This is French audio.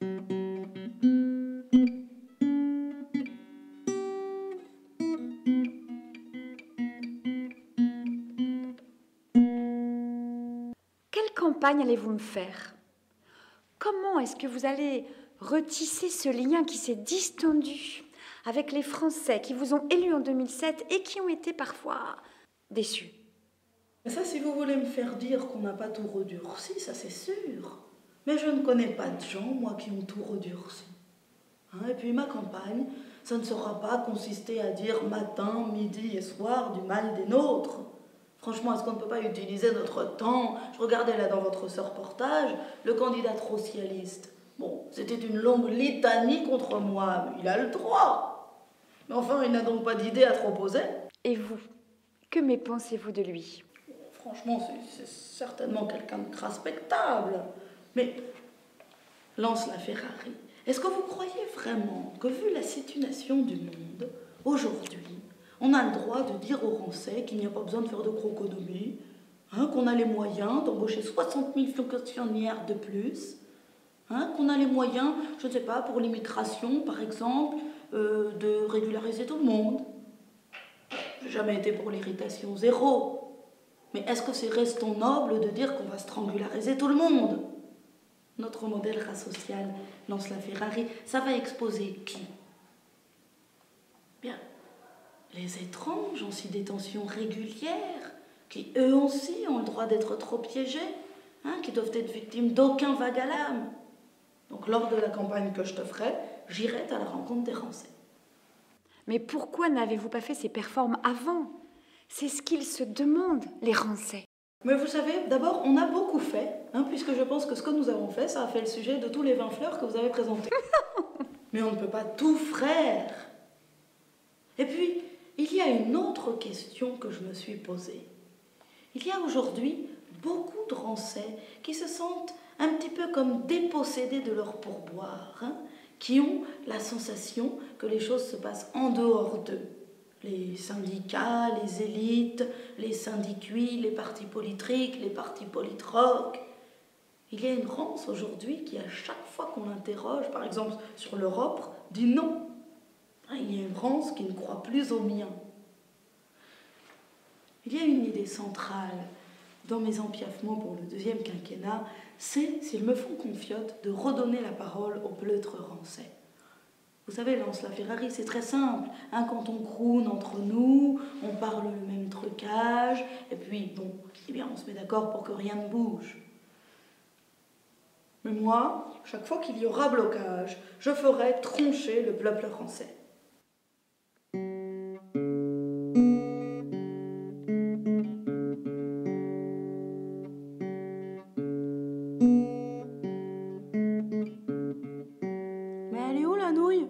Quelle campagne allez-vous me faire? Comment est-ce que vous allez retisser ce lien qui s'est distendu avec les Français qui vous ont élu en 2007 et qui ont été parfois déçus? Mais ça, si vous voulez me faire dire qu'on n'a pas tout redurci, ça c'est sûr. Mais je ne connais pas de gens, moi, qui ont tout redurci. Et puis ma campagne, ça ne sera pas consister à dire matin, midi et soir du mal des nôtres. Franchement, est-ce qu'on ne peut pas utiliser notre temps? Je regardais là dans votre reportage, le candidat socialiste. Bon, c'était une longue litanie contre moi, mais il a le droit. Mais enfin, il n'a donc pas d'idée à proposer. Et vous, que pensez-vous de lui? Franchement, c'est certainement quelqu'un de respectable. Mais lance la Ferrari. Est-ce que vous croyez vraiment que, vu la situation du monde, aujourd'hui, on a le droit de dire aux Français qu'il n'y a pas besoin de faire de croconomie, qu'on a les moyens d'embaucher 60 000 fonctionnaires de plus, qu'on a les moyens, je ne sais pas, pour l'immigration, par exemple, de régulariser tout le monde? J'ai jamais été pour l'irritation zéro. Mais est-ce que c'est restons noble de dire qu'on va strangulariser tout le monde? Notre modèle social, lance la Ferrari, ça va exposer qui? Bien, les étranges en détention régulière, qui eux aussi ont le droit d'être trop piégés, qui doivent être victimes d'aucun vague à l'âme. Donc lors de la campagne que je te ferai, j'irai à la rencontre des Français. Mais pourquoi n'avez-vous pas fait ces performances avant? C'est ce qu'ils se demandent, les Français. Mais vous savez, d'abord, on a beaucoup fait, puisque je pense que ce que nous avons fait, ça a fait le sujet de tous les 20 fleurs que vous avez présentés. Mais on ne peut pas tout faire. Et puis, il y a une autre question que je me suis posée. Il y a aujourd'hui beaucoup de Français qui se sentent un petit peu comme dépossédés de leur pourboire, qui ont la sensation que les choses se passent en dehors d'eux. Les syndicats, les élites, les syndicuits, les partis politiques, les partis politroques. Il y a une France aujourd'hui qui, à chaque fois qu'on l'interroge, par exemple sur l'Europe, dit non. Il y a une France qui ne croit plus aux miens. Il y a une idée centrale dans mes empiaffements pour le deuxième quinquennat, c'est, s'ils me font confiance, de redonner la parole aux pleutres français. Vous savez, lance la Ferrari, c'est très simple. Quand on croune entre nous, on parle le même trucage, et puis, bon, eh bien, on se met d'accord pour que rien ne bouge. Mais moi, chaque fois qu'il y aura blocage, je ferai troncher le peuple français. Mais elle est où la nouille?